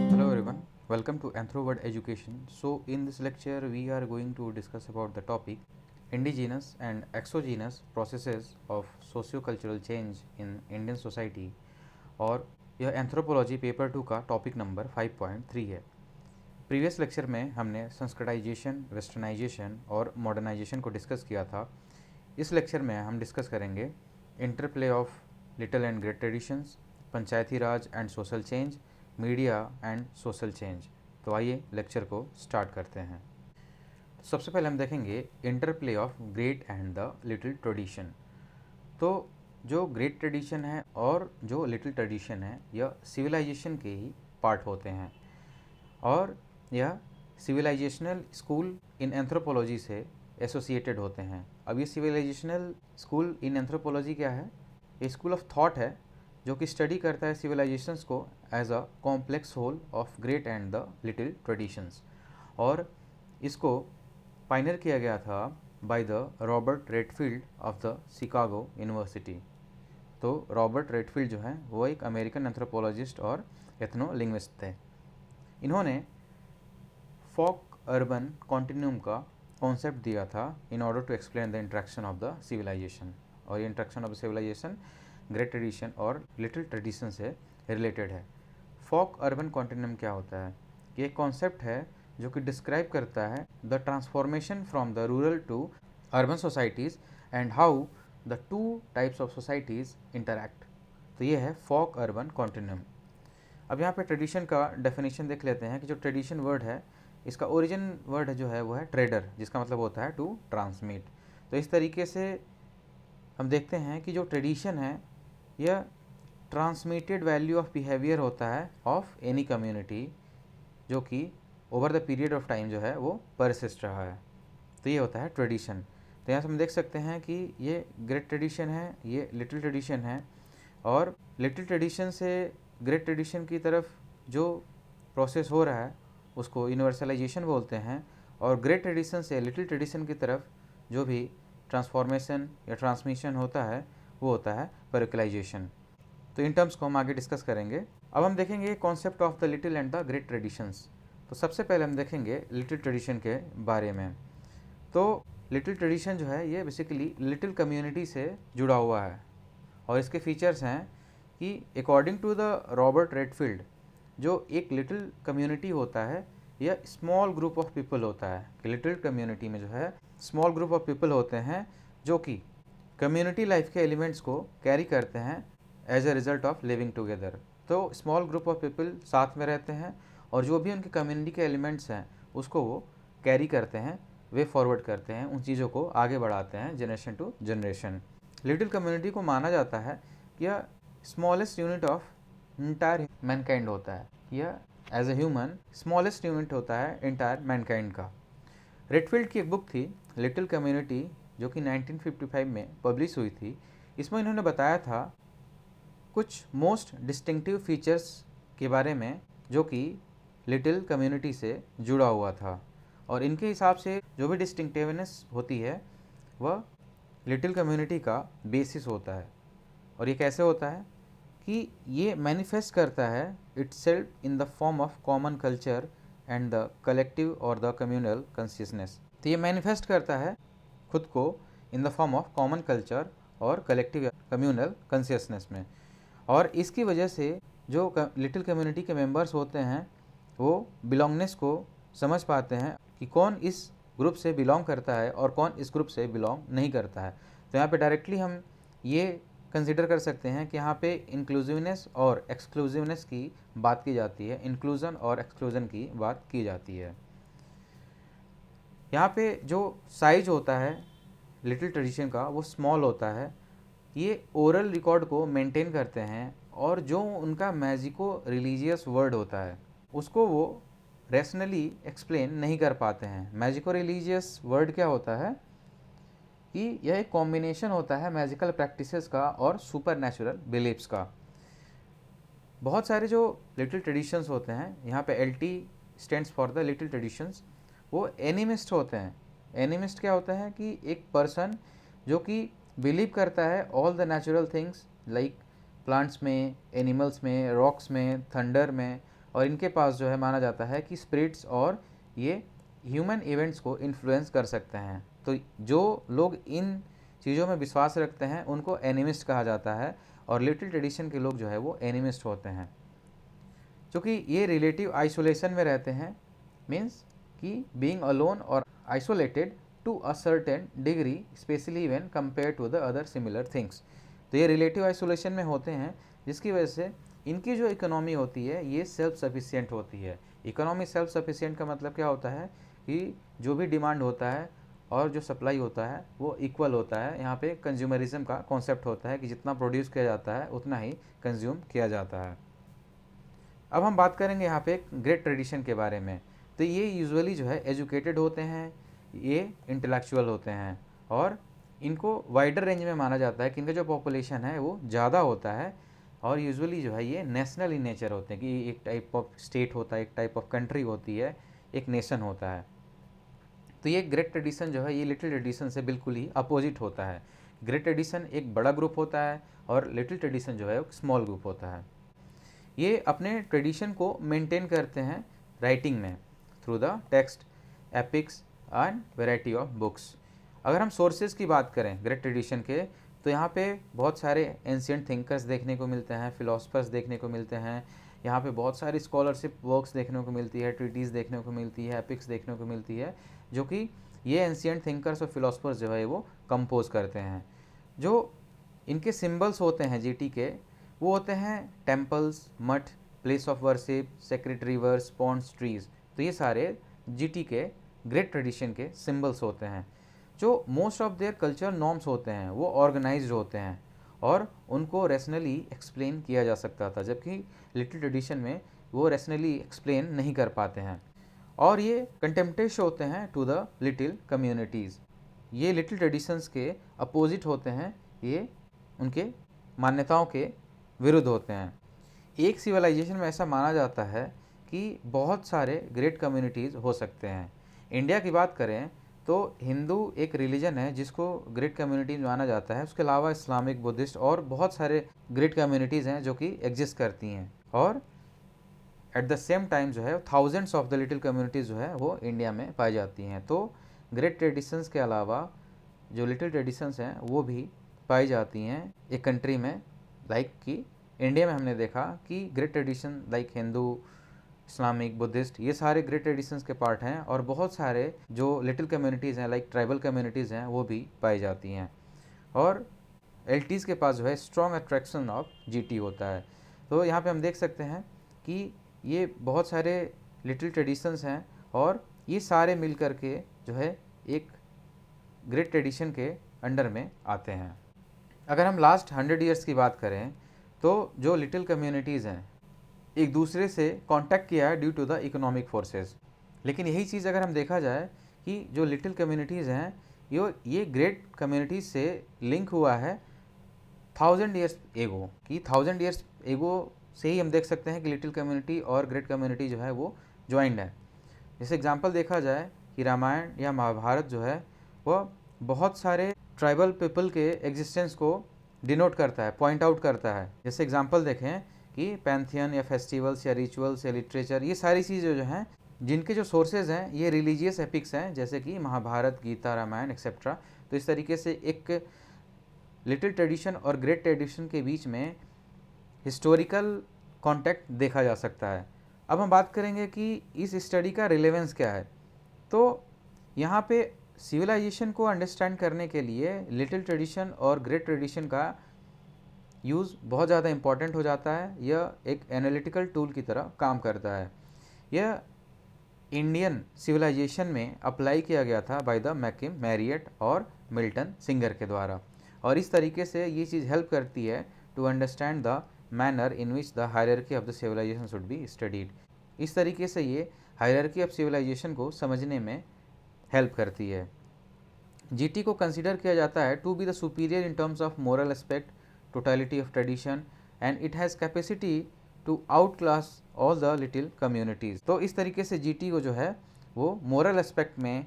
Hello everyone, welcome to AnthroWord Education. So in this lecture we are going to discuss about the topic indigenous and exogenous processes of socio-cultural change in Indian society और यह anthropology paper 2 का topic number 5.3 है। Previous lecture में हमने Sanskritisation, westernisation और modernisation को discuss किया था। इस लेक्चर में हम डिस्कस करेंगे interplay of little and great traditions, Panchayati Raj and social change, media and social change. तो आइए लेक्चर को स्टार्ट करते हैं। तो सबसे पहले हम देखेंगे interplay of great and the little tradition. तो जो ग्रेट ट्रेडिशन है और जो लिटिल ट्रेडिशन है यह सिविलाइजेशन के ही पार्ट होते हैं और यह सिविलाइजेशनल स्कूल इन एंथ्रोपोलॉजी से एसोसिएटेड होते हैं। अब ये सिविलाइजेशनल स्कूल इन एंथ्रोपोलॉजी क्या है? ये स्कूल ऑफ थॉट है जो कि स्टडी करता है सिविलाइजेशंस को as a complex whole of great and the little traditions, और इसको पायनियर किया गया था by the Robert Redfield of the Chicago university. तो रॉबर्ट रेडफील्ड जो हैं वो एक अमेरिकन एंथ्रोपोलॉजिस्ट और एथनोलिंग्विस्ट थे। इन्होंने फॉक अर्बन कॉन्टिन्यूम का कॉन्सेप्ट दिया था in order to explain the interaction of the civilisation, और ये interaction of the civilisation great tradition और लिटिल ट्रेडिशन से रिलेटेड है। फॉक अर्बन कॉन्टिन्यूम क्या होता है? ये एक कॉन्सेप्ट है जो कि डिस्क्राइब करता है the transformation from the rural to urban societies and how the two types of societies interact. तो ये है फॉक अर्बन कॉन्टिन्यूम। अब यहाँ पे ट्रेडिशन का डेफिनेशन देख लेते हैं कि जो ट्रेडिशन वर्ड है इसका ओरिजिन वर्ड जो है वो है ट्रेडर, जिसका मतलब होता है टू ट्रांसमिट। तो इस तरीके से हम देखते हैं कि जो ट्रेडिशन है यह ट्रांसमिटेड वैल्यू ऑफ बिहेवियर होता है ऑफ एनी कम्युनिटी, जो कि over the period of time जो है वो परसिस्ट रहा है। तो ये होता है ट्रेडिशन। तो यहाँ से हम देख सकते हैं कि ये ग्रेट ट्रेडिशन है, ये लिटिल ट्रेडिशन है, और लिटिल ट्रेडिशन से ग्रेट ट्रेडिशन की तरफ जो प्रोसेस हो रहा है उसको यूनिवर्सलाइजेशन बोलते हैं, और ग्रेट ट्रेडिशन से लिटिल ट्रेडिशन की तरफ जो भी ट्रांसफॉर्मेशन या ट्रांसमिशन होता है वो होता है पेरिकलाइजेशन। तो इन टर्म्स को हम आगे डिस्कस करेंगे। अब हम देखेंगे concept of the little and the great traditions. तो सबसे पहले हम देखेंगे लिटिल ट्रेडिशन के बारे में। तो लिटिल ट्रेडिशन जो है ये बेसिकली लिटिल कम्युनिटी से जुड़ा हुआ है, और इसके फीचर्स हैं कि according to the Robert Redfield जो एक लिटिल कम्युनिटी होता है यह स्मॉल ग्रुप ऑफ पीपल होता है। कि लिटिल कम्युनिटी में जो है स्मॉल ग्रुप ऑफ पीपल होते हैं जो कि कम्युनिटी लाइफ के एलिमेंट्स को कैरी करते हैं as a result of living together. तो स्मॉल ग्रुप ऑफ पीपल साथ में रहते हैं और जो भी उनके कम्युनिटी के एलिमेंट्स हैं उसको वो कैरी करते हैं, वे फॉरवर्ड करते हैं, उन चीज़ों को आगे बढ़ाते हैं generation to generation. Little community को माना जाता है कि यह smallest unit of entire mankind होता है, यह as a human smallest unit होता है इंटायर मैनकाइंड का। रेडफील्ड की एक बुक थी लिटिल कम्युनिटी जो कि 1955 में पब्लिश हुई थी। इसमें इन्होंने बताया था कुछ मोस्ट डिस्टिंक्टिव फीचर्स के बारे में जो कि लिटिल कम्युनिटी से जुड़ा हुआ था, और इनके हिसाब से जो भी डिस्टिंक्टिवनेस होती है वह लिटिल कम्युनिटी का बेसिस होता है। और ये कैसे होता है कि ये मैनिफेस्ट करता है itself in the form of common culture and the collective और द कम्युनल कॉन्शियसनेस। तो ये मैनिफेस्ट करता है खुद को इन the form of common culture और कलेक्टिव कम्युनल कॉन्शियसनेस में, और इसकी वजह से जो लिटिल कम्युनिटी के मेंबर्स होते हैं वो बिलोंगनेस को समझ पाते हैं कि कौन इस ग्रुप से बिलोंग करता है और कौन इस ग्रुप से बिलोंग नहीं करता है। तो यहाँ पे डायरेक्टली हम ये कंसिडर कर सकते हैं कि यहाँ पे इंक्लूसिवनेस और एक्सक्लूसिवनेस की बात की जाती है, इंक्लूजन और एक्सक्लूजन की बात की जाती है। यहाँ पे जो साइज होता है लिटिल ट्रेडिशन का वो स्मॉल होता है। ये ओरल रिकॉर्ड को मेंटेन करते हैं, और जो उनका मैजिको रिलीजियस वर्ड होता है उसको वो रैशनली एक्सप्लेन नहीं कर पाते हैं। मैजिको रिलीजियस वर्ड क्या होता है कि यह एक कॉम्बिनेशन होता है मैजिकल प्रैक्टिसेस का और सुपर नेचुरल बिलीव्स का। बहुत सारे जो लिटिल ट्रेडिशंस होते हैं, यहाँ पे LT stands for the little traditions, वो एनिमिस्ट होते हैं। एनिमिस्ट क्या होता है कि एक पर्सन जो कि बिलीव करता है all the natural things like plants में, एनिमल्स में, रॉक्स में, थंडर में, और इनके पास जो है माना जाता है कि स्पिरिट्स और ये ह्यूमन इवेंट्स को इन्फ्लुएंस कर सकते हैं। तो जो लोग इन चीज़ों में विश्वास रखते हैं उनको एनिमिस्ट कहा जाता है, और लिटिल ट्रेडिशन के लोग जो है वो एनिमिस्ट होते हैं। क्योंकि ये रिलेटिव आइसोलेशन में रहते हैं, मीन्स कि बीइंग अलोन और isolated to a certain degree, specially when compare to the other similar things. तो ये रिलेटिव आइसोलेशन में होते हैं, जिसकी वजह से इनकी जो इकोनॉमी होती है ये सेल्फ सफिशिएंट होती है। इकोनॉमी सेल्फ सफिशिएंट का मतलब क्या होता है कि जो भी डिमांड होता है और जो सप्लाई होता है वो इक्वल होता है। यहाँ पे कंज्यूमरिज्म का कॉन्सेप्ट होता है कि जितना प्रोड्यूस किया जाता है उतना ही कंज्यूम किया जाता है। अब हम बात करेंगे यहाँ पे ग्रेट ट्रेडिशन के बारे में। तो ये यूजुअली जो है एजुकेटेड होते हैं, ये इंटेलेक्चुअल होते हैं, और इनको वाइडर रेंज में माना जाता है कि इनका जो पॉपुलेशन है वो ज़्यादा होता है, और यूजुअली जो है ये नेशनल इन नेचर होते हैं कि एक टाइप ऑफ स्टेट होता है, एक टाइप ऑफ कंट्री होती है, एक नेशन होता है। तो ये ग्रेट ट्रेडिशन जो है ये लिटिल ट्रेडिशन से बिल्कुल ही अपोजिट होता है। ग्रेट ट्रेडिशन एक बड़ा ग्रुप होता है और लिटिल ट्रेडिशन जो है एक स्मॉल ग्रुप होता है। ये अपने ट्रेडिशन को मेंटेन करते हैं राइटिंग में through the text, epics and variety of books. अगर हम सोर्सेज की बात करें ग्रेट ट्रेडिशन के, तो यहाँ पे बहुत सारे एंशिएंट थिंकर्स देखने को मिलते हैं, फिलोसफर्स देखने को मिलते हैं, यहाँ पे बहुत सारी स्कॉलरशिप वर्क्स देखने को मिलती है, ट्रीटीज़ देखने को मिलती है, एपिक्स देखने को मिलती है, जो कि ये एंशिएंट थिंकर्स और फिलोसफर्स जो है वो कंपोज करते हैं। जो इनके सिंबल्स होते हैं जीटी के, वो होते हैं टेम्पल्स, मठ, place of worship, sacred rivers, ponds, trees. तो ये सारे जीटी के ग्रेट ट्रेडिशन के सिंबल्स होते हैं। जो most of their culture norms होते हैं वो ऑर्गेनाइज्ड होते हैं और उनको रैशनली एक्सप्लेन किया जा सकता था, जबकि लिटिल ट्रेडिशन में वो रैशनली एक्सप्लेन नहीं कर पाते हैं, और ये कंटेम्प्टेश होते हैं टू द लिटिल कम्युनिटीज़। ये लिटिल ट्रेडिशंस के अपोजिट होते हैं, ये उनके मान्यताओं के विरुद्ध होते हैं। एक सिविलाइजेशन में ऐसा माना जाता है कि बहुत सारे ग्रेट कम्युनिटीज़ हो सकते हैं। इंडिया की बात करें तो हिंदू एक रिलीजन है जिसको ग्रेट कम्युनिटीज माना जाता है। उसके अलावा इस्लामिक, बुद्धिस्ट और बहुत सारे ग्रेट कम्युनिटीज़ हैं जो कि एग्जिस्ट करती हैं, और एट द सेम टाइम जो है thousands of the little communities जो है वो इंडिया में पाई जाती हैं। तो ग्रेट ट्रेडिशंस के अलावा जो लिटिल ट्रेडिशंस हैं वो भी पाई जाती हैं एक कंट्री में, लाइक कि इंडिया में हमने देखा कि great tradition like Hindu, Islamic, Buddhist, ये सारे ग्रेट ट्रेडिशंस के पार्ट हैं, और बहुत सारे जो लिटिल कम्युनिटीज़ हैं लाइक ट्राइबल कम्युनिटीज़ हैं वो भी पाई जाती हैं। और एलटीज़ के पास जो है स्ट्रॉन्ग अट्रैक्शन ऑफ जीटी होता है। तो यहाँ पे हम देख सकते हैं कि ये बहुत सारे लिटिल ट्रेडिशंस हैं, और ये सारे मिल कर के जो है एक ग्रेट ट्रेडिशन के अंडर में आते हैं। अगर हम लास्ट 100 ईयर्स की बात करें तो जो लिटिल कम्युनिटीज़ हैं एक दूसरे से कांटेक्ट किया है due to the economic forces. लेकिन यही चीज़ अगर हम देखा जाए कि जो लिटिल कम्युनिटीज़ हैं ये ग्रेट कम्युनिटीज़ से लिंक हुआ है 1000 ईयर्स एगो, कि 1000 ईयर्स एगो से ही हम देख सकते हैं कि लिटिल कम्युनिटी और ग्रेट कम्युनिटी जो है वो ज्वाइंड है। जैसे एग्जांपल देखा जाए कि रामायण या महाभारत जो है वह बहुत सारे ट्राइबल पीपल के एग्जिस्टेंस को डिनोट करता है, पॉइंट आउट करता है। जैसे एग्जांपल देखें कि पैंथियन या फेस्टिवल्स या रिचुअल्स या लिटरेचर, ये सारी चीज़ें जो हैं जिनके जो सोर्सेज हैं ये रिलीजियस एपिक्स हैं, जैसे कि महाभारत, गीता, रामायण एक्सेट्रा। तो इस तरीके से एक लिटिल ट्रेडिशन और ग्रेट ट्रेडिशन के बीच में हिस्टोरिकल कॉन्टेक्ट देखा जा सकता है। अब हम बात करेंगे कि इस स्टडी का रिलेवेंस क्या है। तो यहाँ पे सिविलाइजेशन को अंडरस्टैंड करने के लिए लिटिल ट्रेडिशन और ग्रेट ट्रेडिशन का यूज़ बहुत ज़्यादा इम्पॉर्टेंट हो जाता है। यह एक एनालिटिकल टूल की तरह काम करता है। यह इंडियन सिविलाइजेशन में अप्लाई किया गया था बाय द मैकिम, मैरियट और मिल्टन सिंगर के द्वारा, और इस तरीके से ये चीज़ हेल्प करती है to understand the manner in which the hierarchy of the civilization should be studied. इस तरीके से ये हायरार्की ऑफ सिविलाइजेशन को समझने में हेल्प करती है। जीटी को कंसिडर किया जाता है to be the superior in terms of moral aspect, totality of tradition, and it has capacity to outclass all the little communities। तो इस तरीके से जीटी को जो है वो मोरल एस्पेक्ट में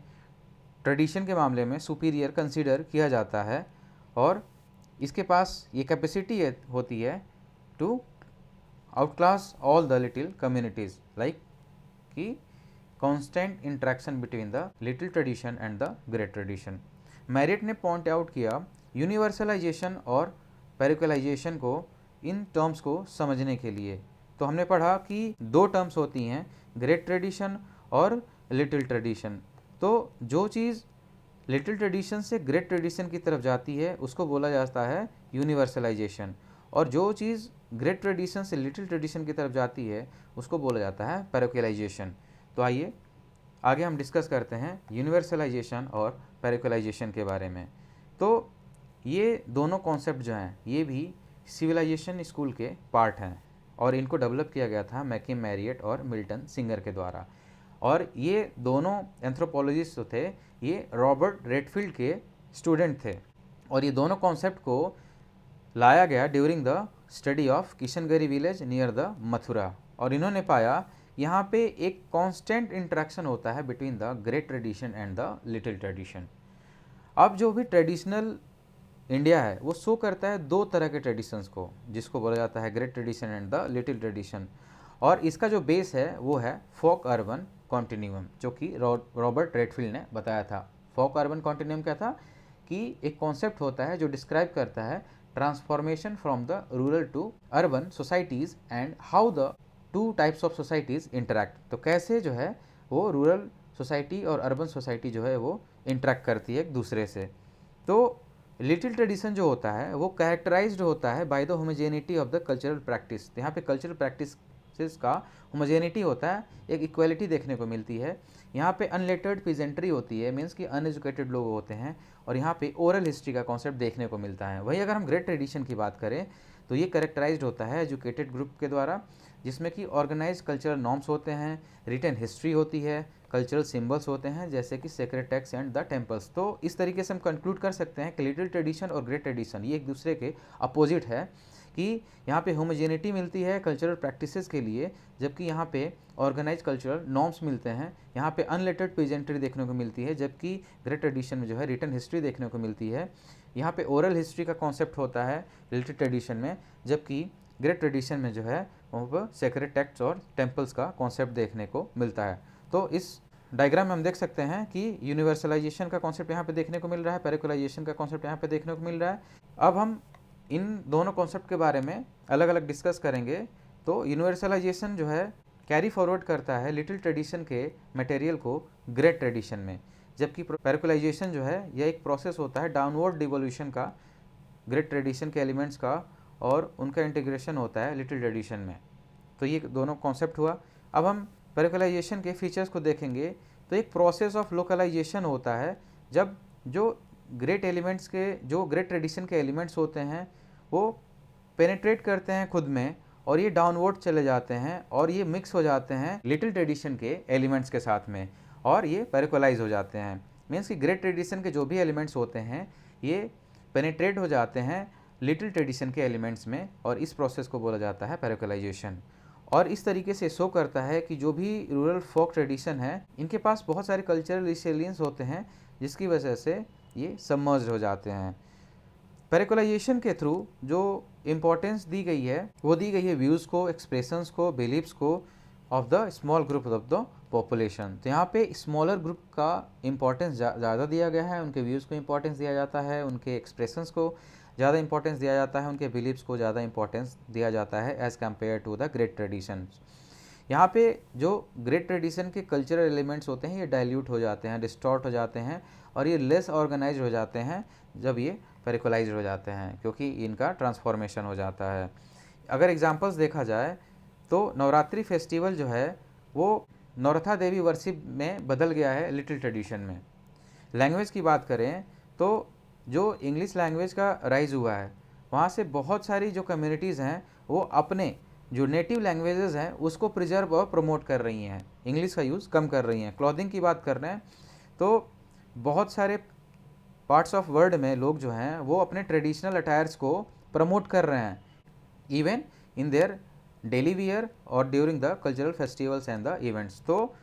ट्रेडिशन के मामले में सुपीरियर कंसीडर किया जाता है, और इसके पास ये कैपेसिटी होती है to outclass all the little communities, like कि constant interaction between the little tradition and the great tradition. Merit ने पॉइंट आउट किया यूनिवर्सलाइजेशन और पेरिकलाइजेशन को इन टर्म्स को समझने के लिए। तो हमने पढ़ा कि दो टर्म्स होती हैं, ग्रेट ट्रेडिशन और लिटिल ट्रेडिशन। तो जो चीज़ लिटिल ट्रेडिशन से ग्रेट ट्रेडिशन की तरफ जाती है उसको बोला जाता है यूनिवर्सलाइजेशन, और जो चीज़ ग्रेट ट्रेडिशन से लिटिल ट्रेडिशन की तरफ जाती है उसको बोला जाता है पैरोकियलाइजेशन। तो आइए आगे हम डिस्कस करते हैं यूनिवर्सलाइजेशन और पैरोकियलाइजेशन के बारे में। तो ये दोनों कॉन्सेप्ट जो हैं ये भी सिविलाइजेशन स्कूल के पार्ट हैं और इनको डेवलप किया गया था मैकिम मैरियट और मिल्टन सिंगर के द्वारा। और ये दोनों एंथ्रोपोलॉजिस्ट जो थे ये रॉबर्ट रेडफील्ड के स्टूडेंट थे, और ये दोनों कॉन्सेप्ट को लाया गया during the study of Kishangarhi village near the Mathura. और इन्होंने पाया यहाँ पे एक कांस्टेंट इंटरेक्शन होता है between the great tradition and the little tradition. अब जो भी ट्रेडिशनल इंडिया है वो शो करता है दो तरह के ट्रेडिशंस को, जिसको बोला जाता है great tradition and the little tradition, और इसका जो बेस है वो है फोक अर्बन कॉन्टिन्यूम, जो कि रॉबर्ट रेडफील्ड ने बताया था। फोक अर्बन कॉन्टिन्यूम क्या था कि एक कॉन्सेप्ट होता है जो डिस्क्राइब करता है transformation from the rural to urban societies and how the two types of societies interact. तो कैसे जो है वो रूरल सोसाइटी और अर्बन सोसाइटी जो है वो इंटरैक्ट करती है एक दूसरे से। तो लिटिल ट्रेडिशन जो होता है वो कैरेक्टराइज्ड होता है by the homogeneity of the cultural practice. यहाँ पे कल्चरल प्रैक्टिस का होमोजेनिटी होता है, एक इक्वलिटी देखने को मिलती है। यहाँ पे अनलेटर्ड पीजेंट्री होती है, मीन्स कि अनएजुकेटेड लोग होते हैं, और यहाँ पे ओरल हिस्ट्री का कॉन्सेप्ट देखने को मिलता है। वही अगर हम ग्रेट ट्रेडिशन की बात करें तो ये कैरेक्टराइज्ड होता है एजुकेटेड ग्रुप के द्वारा, जिसमें कि ऑर्गेनाइज कल्चरल नॉर्म्स होते हैं, रिटन हिस्ट्री होती है, कल्चरल सिंबल्स होते हैं जैसे कि sacred text and the temples. तो इस तरीके से हम कंक्लूड कर सकते हैं कि लिटिल ट्रेडिशन और ग्रेट ट्रेडिशन ये एक दूसरे के अपोजिट है, कि यहाँ पे होमोजेनिटी मिलती है कल्चरल प्रैक्टिसेस के लिए, जबकि यहाँ पे ऑर्गेनाइज कल्चरल नॉर्म्स मिलते हैं। यहाँ पे अनलेटर्ड पेजेंट्री देखने को मिलती है, जबकि ग्रेट ट्रेडिशन में जो है रिटन हिस्ट्री देखने को मिलती है। यहाँ पे ओरल हिस्ट्री का कॉन्सेप्ट होता है लिटिल ट्रेडिशन में, जबकि ग्रेट ट्रेडिशन में जो है वहाँ पर सेक्रेड टेक्स्ट और टेम्पल्स का कॉन्सेप्ट देखने को मिलता है। तो इस डायग्राम में हम देख सकते हैं कि यूनिवर्सलाइजेशन का कॉन्सेप्ट यहाँ पे देखने को मिल रहा है, पैरिकलाइजेशन का कॉन्सेप्ट यहाँ पे देखने को मिल रहा है। अब हम इन दोनों कॉन्सेप्ट के बारे में अलग अलग डिस्कस करेंगे। तो यूनिवर्सलाइजेशन जो है कैरी फॉरवर्ड करता है लिटिल ट्रेडिशन के मटेरियल को ग्रेट ट्रेडिशन में, जबकि पैरिकलाइजेशन जो है यह एक प्रोसेस होता है डाउनवर्ड डिवोल्यूशन का ग्रेट ट्रेडिशन के एलिमेंट्स का, और उनका इंटीग्रेशन होता है लिटिल ट्रेडिशन में। तो ये दोनों कॉन्सेप्ट हुआ। अब हम पैरिकलाइजेशन के फीचर्स को देखेंगे। तो एक प्रोसेस ऑफ लोकलाइजेशन होता है, जब जो ग्रेट एलिमेंट्स के जो ग्रेट ट्रेडिशन के एलिमेंट्स होते हैं वो पेनिट्रेट करते हैं खुद में, और ये डाउनवर्ड चले जाते हैं और ये मिक्स हो जाते हैं लिटिल ट्रेडिशन के एलिमेंट्स के साथ में, और ये पैरिकलाइज हो जाते हैं। मीन्स कि ग्रेट ट्रेडिशन के जो भी एलिमेंट्स होते हैं ये पेनिट्रेट हो जाते हैं लिटिल ट्रेडिशन के एलिमेंट्स में, और इस प्रोसेस को बोला जाता है पैरिकलाइजेशन। और इस तरीके से शो करता है कि जो भी रूरल फोक ट्रेडिशन है इनके पास बहुत सारे कल्चरल रिसिलियंस होते हैं, जिसकी वजह से ये सबमर्ज्ड हो जाते हैं। पैरिकलाइजेशन के थ्रू जो इम्पोर्टेंस दी गई है वो दी गई है व्यूज़ को, एक्सप्रेशंस को, बिलीव्स को of the small group of the population. तो यहाँ पे स्मॉलर ग्रुप का इम्पोर्टेंस ज़्यादा दिया गया है, उनके व्यूज़ को इम्पोर्टेंस दिया जाता है, उनके एक्सप्रेशंस को ज़्यादा इंपॉर्टेंस दिया जाता है, उनके बिलीव्स को ज़्यादा इंपॉर्टेंस दिया जाता है as compare to the great tradition. यहाँ पे जो ग्रेट ट्रेडिशन के कल्चरल एलिमेंट्स होते हैं ये डाइल्यूट हो जाते हैं, डिस्टॉर्ट हो जाते हैं, और ये लेस ऑर्गेनाइज हो जाते हैं जब ये पैरिकलाइज हो जाते हैं, क्योंकि इनका ट्रांसफॉर्मेशन हो जाता है। अगर एग्जांपल्स देखा जाए तो नवरात्रि फेस्टिवल जो है वो नौरथा देवी वर्शिप में बदल गया है लिटिल ट्रेडिशन में। लैंग्वेज की बात करें तो जो इंग्लिश लैंग्वेज का राइज हुआ है वहाँ से बहुत सारी जो कम्युनिटीज़ हैं वो अपने जो नेटिव लैंग्वेजेस हैं उसको प्रिजर्व और प्रमोट कर रही हैं, इंग्लिश का यूज़ कम कर रही हैं। क्लॉथिंग की बात कर रहे हैं तो बहुत सारे पार्ट्स ऑफ वर्ल्ड में लोग जो हैं वो अपने ट्रेडिशनल अटायर्स को प्रमोट कर रहे हैं, even in their daily wear और during the cultural festivals and the events. तो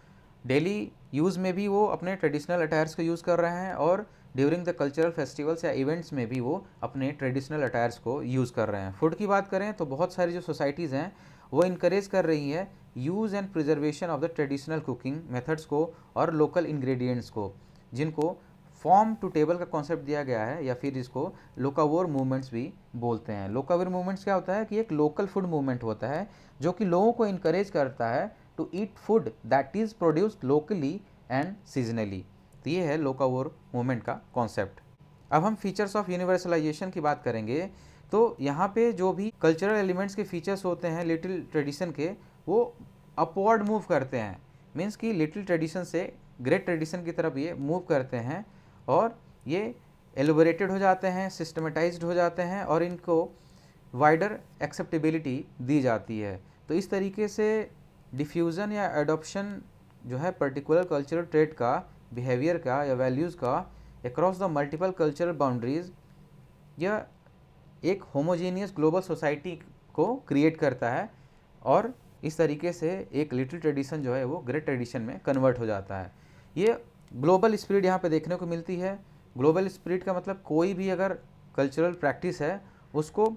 डेली यूज़ में भी वो अपने ट्रेडिशनल अटायर्स को यूज़ कर रहे हैं, और ड्यूरिंग द कल्चरल फेस्टिवल्स या इवेंट्स में भी वो अपने ट्रेडिशनल अटायर्स को यूज़ कर रहे हैं। फूड की बात करें तो बहुत सारी जो सोसाइटीज़ हैं वो इनकरेज कर रही है use and preservation of the traditional cooking methods को और लोकल इंग्रेडिएंट्स को, जिनको फॉर्म टू टेबल का कॉन्सेप्ट दिया गया है या फिर इसको लोकावोर मूवमेंट्स भी बोलते हैं। लोकावोर मूवमेंट्स क्या होता है कि एक लोकल फूड मूवमेंट होता है जो कि लोगों को इनकरेज करता है to eat food that is produced locally and seasonally. तो ये है लोकावोर मूवमेंट का कॉन्सेप्ट। अब हम फीचर्स ऑफ यूनिवर्सलाइजेशन की बात करेंगे तो यहाँ पे जो भी कल्चरल एलिमेंट्स के फीचर्स होते हैं लिटिल ट्रेडिशन के, वो अपवर्ड मूव करते हैं। मीन्स कि लिटिल ट्रेडिशन से ग्रेट ट्रेडिशन की तरफ ये मूव करते हैं और ये एलोबरेटेड हो जाते हैं, सिस्टमेटाइज्ड हो जाते हैं और इनको वाइडर एक्सेप्टेबिलिटी दी जाती है। तो इस तरीके से डिफ्यूज़न या एडॉप्शन जो है पर्टिकुलर कल्चरल ट्रेट का, बिहेवियर का या वैल्यूज़ का across the multiple cultural boundaries, यह एक होमोजेनियस ग्लोबल सोसाइटी को क्रिएट करता है और इस तरीके से एक लिटिल ट्रेडिशन जो है वो ग्रेट ट्रेडिशन में कन्वर्ट हो जाता है। ये ग्लोबल स्पिरिट यहाँ पे देखने को मिलती है। ग्लोबल स्पिरिट का मतलब कोई भी अगर कल्चरल प्रैक्टिस है उसको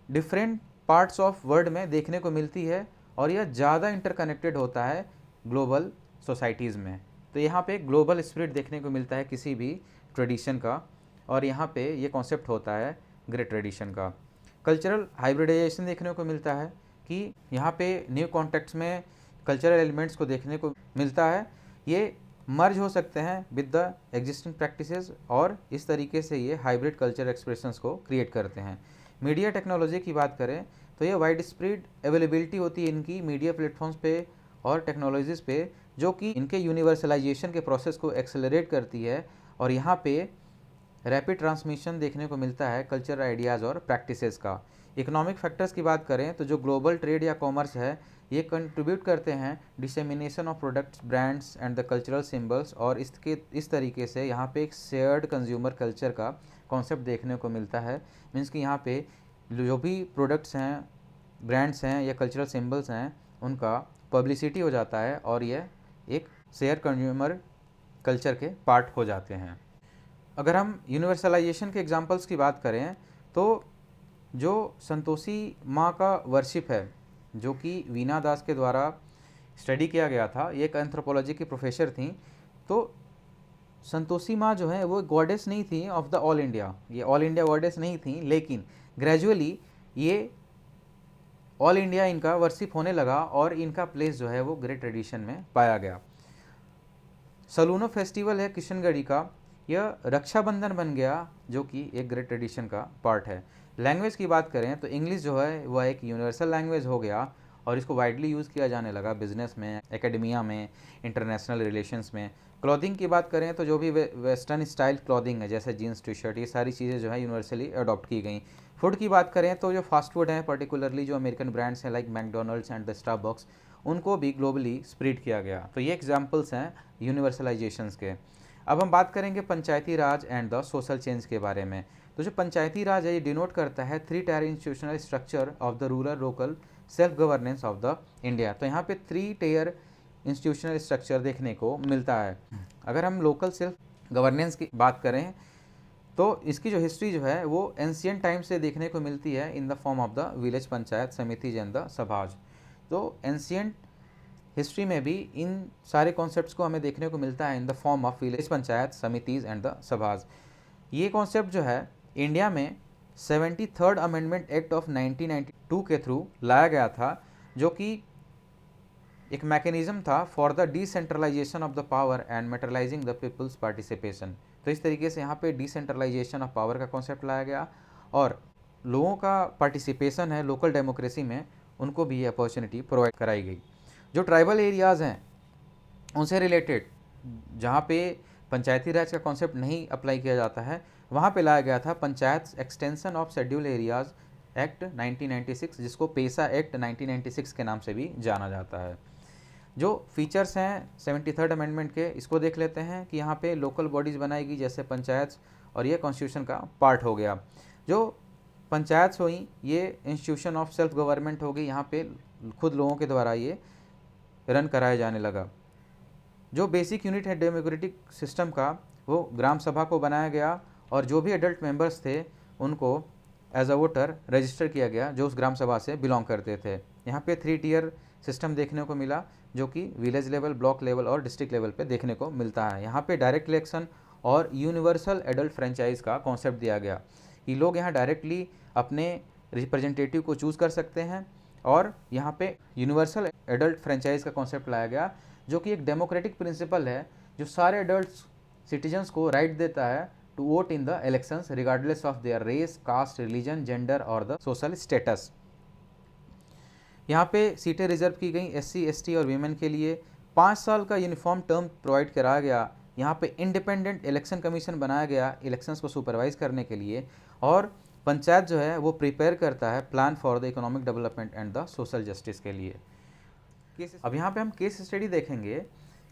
डिफरेंट पार्ट्स ऑफ वर्ल्ड में देखने को मिलती है और यह ज़्यादा इंटरकनेक्टेड होता है ग्लोबल सोसाइटीज़ में। तो यहाँ पे ग्लोबल स्पिरिट देखने को मिलता है किसी भी ट्रेडिशन का और यहाँ पे ये कॉन्सेप्ट होता है ग्रेट ट्रेडिशन का। कल्चरल हाइब्रिडाइजेशन देखने को मिलता है कि यहाँ पे न्यू कॉन्टेक्स्ट में कल्चरल एलिमेंट्स को देखने को मिलता है। ये मर्ज हो सकते हैं विद द एग्जिस्टिंग प्रैक्टिसेस और इस तरीके से ये हाइब्रिड कल्चर एक्सप्रेशंस को क्रिएट करते हैं। मीडिया टेक्नोलॉजी की बात करें तो ये वाइड स्प्रेड अवेलेबिलिटी होती है इनकी मीडिया प्लेटफॉर्म्स पे और टेक्नोलॉजीज़ पे, जो कि इनके यूनिवर्सलाइजेशन के प्रोसेस को एक्सेलरेट करती है और यहाँ पे रैपिड ट्रांसमिशन देखने को मिलता है कल्चर आइडियाज़ और प्रैक्टिसेस का। इकोनॉमिक फैक्टर्स की बात करें तो जो ग्लोबल ट्रेड या कॉमर्स है ये कंट्रीब्यूट करते हैं dissemination of products, brands and the cultural symbols और इस तरीके से यहाँ पे एक शेयर्ड कंज्यूमर कल्चर का कॉन्सेप्ट देखने को मिलता है। मीन्स कि यहाँ पे जो भी प्रोडक्ट्स हैं, ब्रांड्स हैं या कल्चरल सिंबल्स हैं, उनका पब्लिसिटी हो जाता है और ये एक शेयर कंज्यूमर कल्चर के पार्ट हो जाते हैं। अगर हम यूनिवर्सलाइजेशन के एग्जांपल्स की बात करें तो जो संतोषी माँ का वर्शिप है, जो कि वीना दास के द्वारा स्टडी किया गया था, ये एक एंथ्रोपोलॉजी की प्रोफेसर थी। तो संतोषी माँ जो है वो गॉडेस नहीं थी ऑफ द ऑल इंडिया, ये ऑल इंडिया गॉडेस नहीं थी, लेकिन ग्रेजुअली ये ऑल इंडिया इनका वर्शिप होने लगा और इनका प्लेस जो है वो ग्रेट ट्रेडिशन में पाया गया। सलूनो फेस्टिवल है किशनगढ़ी का, यह रक्षाबंधन बन गया जो कि एक ग्रेट ट्रेडिशन का पार्ट है। लैंग्वेज की बात करें तो इंग्लिश जो है वह एक यूनिवर्सल लैंग्वेज हो गया और इसको वाइडली यूज़ किया जाने लगा बिजनेस में, एकेडमिया में, इंटरनेशनल रिलेशंस में। क्लॉथिंग की बात करें तो जो भी वेस्टर्न स्टाइल क्लॉथिंग है जैसे जीन्स, टी शर्ट, ये सारी चीज़ें जो है यूनिवर्सली अडॉप्ट की गई। फूड की बात करें तो जो फास्ट फूड हैं, पर्टिकुलरली जो अमेरिकन ब्रांड्स हैं like McDonald's and the Starbucks, उनको भी ग्लोबली स्प्रेड किया गया। तो ये एग्जाम्पल्स हैं यूनिवर्सलाइजेशंस के। अब हम बात करेंगे पंचायती राज एंड द सोशल चेंज के बारे में। तो जो पंचायती राज है ये डिनोट करता है 3 tyre institutional structure of the rural local self governance of the India. तो यहाँ पे 3 टायर इंस्टीट्यूशनल स्ट्रक्चर देखने को मिलता है। अगर हम लोकल सेल्फ गवर्नेंस की बात करें तो इसकी जो हिस्ट्री जो है वो एंशियंट टाइम से देखने को मिलती है in the form of the village panchayat समितिज एंड द सभाज। तो एंशियंट हिस्ट्री में भी इन सारे कॉन्सेप्ट्स को हमें देखने को मिलता है in the form of village panchayat समितिज एंड द सभाज। ये कॉन्सेप्ट जो है इंडिया में 73rd अमेंडमेंट एक्ट ऑफ 1992 के थ्रू लाया गया था, जो कि एक मैकेनिज्म था for the decentralization of the power and materializing the people's participation. तो इस तरीके से यहाँ पे डिसेंट्रलाइजेशन ऑफ पावर का कॉन्सेप्ट लाया गया और लोगों का पार्टिसिपेशन है लोकल डेमोक्रेसी में, उनको भी ये अपॉर्चुनिटी प्रोवाइड कराई गई। जो ट्राइबल एरियाज़ हैं उनसे रिलेटेड जहाँ पे पंचायती राज का कॉन्सेप्ट नहीं अप्लाई किया जाता है, वहाँ पे लाया गया था panchayat extension of schedule areas act 1996, जिसको पेसा एक्ट 1996 के नाम से भी जाना जाता है। जो फीचर्स हैं 73rd अमेंडमेंट के, इसको देख लेते हैं कि यहाँ पे लोकल बॉडीज़ बनाएगी जैसे पंचायत, और ये कॉन्स्टिट्यूशन का पार्ट हो गया। जो पंचायत हुई ये इंस्टीट्यूशन ऑफ सेल्फ गवर्नमेंट होगी, यहाँ पे खुद लोगों के द्वारा ये रन कराया जाने लगा। जो बेसिक यूनिट है डेमोक्रेटिक सिस्टम का वो ग्राम सभा को बनाया गया और जो भी एडल्ट मेंबर्स थे उनको एज अ वोटर रजिस्टर किया गया जो उस ग्राम सभा से बिलोंग करते थे। यहाँ पे 3 टियर सिस्टम देखने को मिला जो कि विलेज लेवल, ब्लॉक लेवल और डिस्ट्रिक्ट लेवल पे देखने को मिलता है। यहाँ पे डायरेक्ट इलेक्शन और यूनिवर्सल एडल्ट फ्रेंचाइज का कॉन्सेप्ट दिया गया कि लोग यहाँ डायरेक्टली अपने रिप्रेजेंटेटिव को चूज़ कर सकते हैं और यहाँ पे यूनिवर्सल एडल्ट फ्रेंचाइज का कॉन्सेप्ट लाया गया जो कि एक डेमोक्रेटिक प्रिंसिपल है जो सारे एडल्ट सिटीजन्स को राइट देता है to vote in the elections regardless of their race, caste, religion, gender और द सोशल स्टेटस। यहाँ पे सीटें रिजर्व की गई एससी, एसटी और वीमेन के लिए। 5 साल का यूनिफॉर्म टर्म प्रोवाइड कराया गया। यहाँ पे इंडिपेंडेंट इलेक्शन कमीशन बनाया गया इलेक्शंस को सुपरवाइज करने के लिए और पंचायत जो है वो प्रिपेयर करता है plan for the economic development and the social justice के लिए। अब यहाँ पे हम केस स्टडी देखेंगे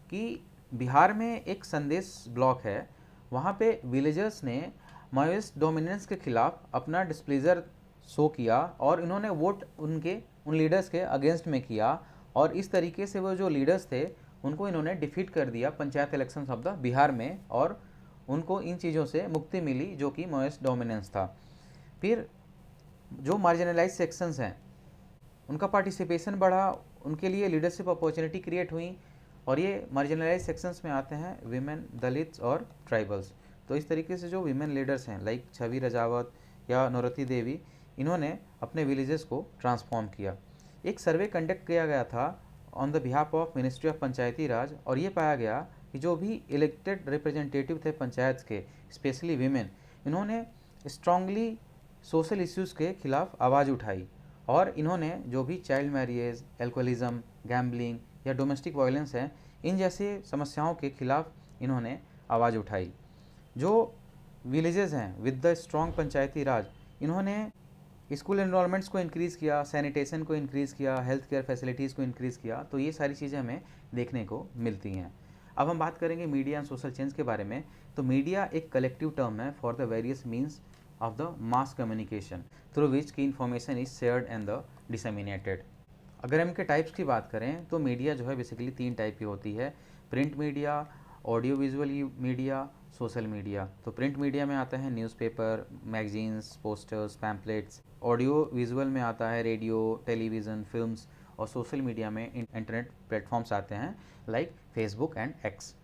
कि बिहार में एक संदेश ब्लॉक है, वहाँ पे विलेजर्स ने माओइस्ट डोमिनेंस के खिलाफ अपना डिस्प्लेजर शो किया और इन्होंने वोट उन लीडर्स के अगेंस्ट में किया और इस तरीके से वो जो लीडर्स थे उनको इन्होंने डिफीट कर दिया panchayat election of the Bihar में और उनको इन चीज़ों से मुक्ति मिली जो कि माओइस्ट डोमिनेंस था। फिर जो मार्जिनलाइज सेक्शंस हैं उनका पार्टिसिपेशन बढ़ा, उनके लिए लीडरशिप अपॉर्चुनिटी क्रिएट हुई और ये मार्जिनलाइज सेक्शंस में आते हैं विमेन, दलित्स और ट्राइबल्स। तो इस तरीके से जो विमेन लीडर्स हैं लाइक छवि रजावत या नौरती देवी, इन्होंने अपने विलेजेस को ट्रांसफॉर्म किया। एक सर्वे कंडक्ट किया गया था on the behalf of ministry of Panchayati Raj और ये पाया गया कि जो भी इलेक्टेड रिप्रेजेंटेटिव थे पंचायत के, स्पेशली विमेन, इन्होंने स्ट्रांगली सोशल इश्यूज़ के खिलाफ आवाज़ उठाई और इन्होंने जो भी चाइल्ड मैरिज, एल्कोहलिज्म, गैम्बलिंग या डोमेस्टिक वायलेंस है, इन जैसे समस्याओं के खिलाफ इन्होंने आवाज़ उठाई। जो विलेजेस हैं विद द स्ट्रॉन्ग पंचायती राज, इन्होंने स्कूल एनरोलमेंट्स को इंक्रीज़ किया, सैनिटेशन को इंक्रीज़ किया, हेल्थ केयर फैसिलिटीज़ को इंक्रीज़ किया। तो ये सारी चीज़ें हमें देखने को मिलती हैं। अब हम बात करेंगे मीडिया एंड सोशल चेंज के बारे में। तो मीडिया एक कलेक्टिव टर्म है for the various means of the mass communication through which की information is shared and the disseminated. अगर हम इनके टाइप्स की बात करें तो मीडिया जो है बेसिकली 3 टाइप की होती है, print media, audio visual media, social media. तो प्रिंट मीडिया में आता है newspaper, magazines, posters, pamphlets. Audio visual में आता है रेडियो, टेलीविज़न, फिल्म्स और सोशल मीडिया में इंटरनेट प्लेटफॉर्म्स आते हैं like Facebook and x.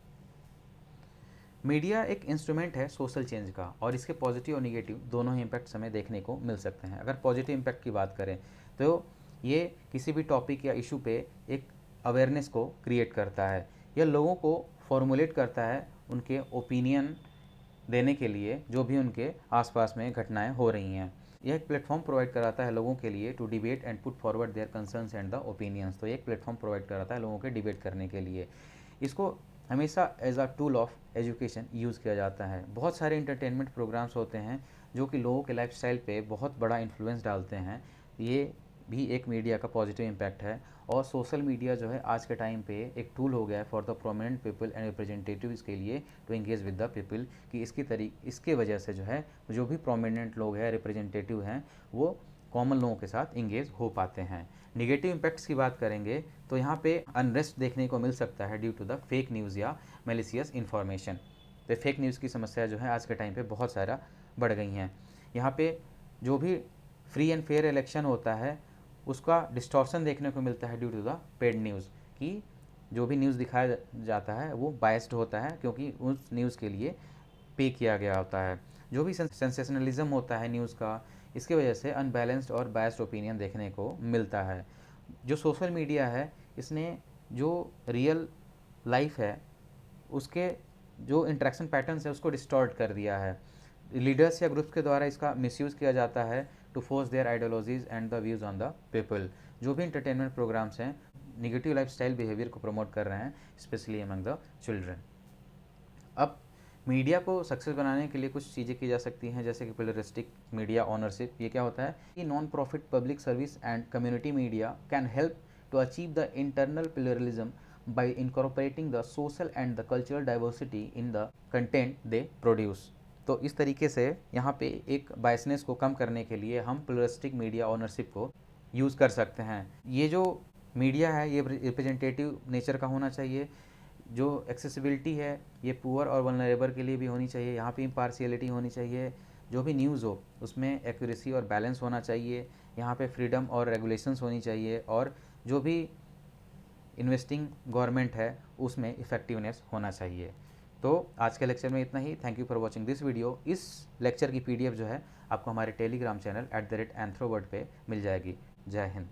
Media एक इंस्ट्रूमेंट है सोशल चेंज का और इसके पॉजिटिव और निगेटिव दोनों ही इम्पैक्ट्स हमें देखने को मिल सकते हैं। अगर पॉजिटिव इम्पैक्ट की बात करें तो ये किसी भी टॉपिक या इशू पे एक अवेयरनेस को क्रिएट करता है, यह लोगों को फॉर्मुलेट करता है उनके ओपिनियन देने के लिए जो भी उनके आसपास में घटनाएं हो रही हैं। यह एक प्लेटफॉर्म प्रोवाइड कराता है लोगों के लिए to debate and put forward their concerns and the opinions. तो एक प्लेटफॉर्म प्रोवाइड कराता है लोगों के डिबेट करने के लिए। इसको हमेशा as a tool of education use किया जाता है। बहुत सारे इंटरटेनमेंट प्रोग्राम्स होते हैं जो कि लोगों के लाइफस्टाइल पे बहुत बड़ा इन्फ्लुएंस डालते हैं। ये भी एक मीडिया का पॉजिटिव इम्पैक्ट है। और सोशल मीडिया जो है आज के टाइम पे एक टूल हो गया है for the prominent people and representatives के लिए to engage with the people, कि इसके वजह से जो है जो भी प्रोमिनेंट लोग हैं, रिप्रेजेंटेटिव हैं, वो कॉमन लोगों के साथ इंगेज हो पाते हैं। निगेटिव इम्पैक्ट्स की बात करेंगे तो यहाँ पे अनरेस्ट देखने को मिल सकता है due to the fake news या मेलिशियस इन्फॉर्मेशन। तो फेक न्यूज़ की समस्या जो है आज के टाइम पे बहुत सारा बढ़ गई हैं। यहाँ पे जो भी फ्री एंड फेयर इलेक्शन होता है उसका डिस्टॉर्शन देखने को मिलता है due to the paid news, कि जो भी न्यूज़ दिखाया जाता है वो बायस्ड होता है क्योंकि उस न्यूज़ के लिए पे किया गया होता है। जो भी सेंसेशनलिज्म होता है न्यूज़ का, इसके वजह से अनबैलेंस्ड और बायस्ड ओपिनियन देखने को मिलता है। जो सोशल मीडिया है इसने जो रियल लाइफ है उसके जो इंटरेक्शन पैटर्न्स है उसको डिस्टॉर्ट कर दिया है। लीडर्स या ग्रुप्स के द्वारा इसका मिसयूज़ किया जाता है to force their ideologies and the views on the people. जो भी इंटरटेनमेंट प्रोग्राम्स हैं निगेटिव लाइफस्टाइल बिहेवियर को प्रमोट कर रहे हैं स्पेशली अमंग द चिल्ड्रन। अब मीडिया को सक्सेस बनाने के लिए कुछ चीज़ें की जा सकती हैं जैसे कि प्लुरलिस्टिक मीडिया ओनरशिप। ये क्या होता है कि non profit public service and community media can help to achieve the internal pluralism by incorporating the social and the cultural diversity in the content they produce। तो इस तरीके से यहाँ पे एक बायसनेस को कम करने के लिए हम प्लुरलिस्टिक मीडिया ओनरशिप को यूज़ कर सकते हैं। ये जो मीडिया है ये रिप्रेजेंटेटिव नेचर का होना चाहिए। जो एक्सेसिबिलिटी है ये पुअर और वल्नरेबल के लिए भी होनी चाहिए, यहाँ पे इम्पार्शियलिटी होनी चाहिए, जो भी न्यूज़ हो उसमें एक्यूरेसी और बैलेंस होना चाहिए, यहाँ पे फ्रीडम और रेगुलेशंस होनी चाहिए, और जो भी इन्वेस्टिंग गवर्नमेंट है उसमें इफ़ेक्टिवनेस होना चाहिए। तो आज के लेक्चर में इतना ही। Thank you for watching this video. इस लेक्चर की PDF जो है आपको हमारे टेलीग्राम चैनल @anthroworld पे मिल जाएगी। जय हिंद।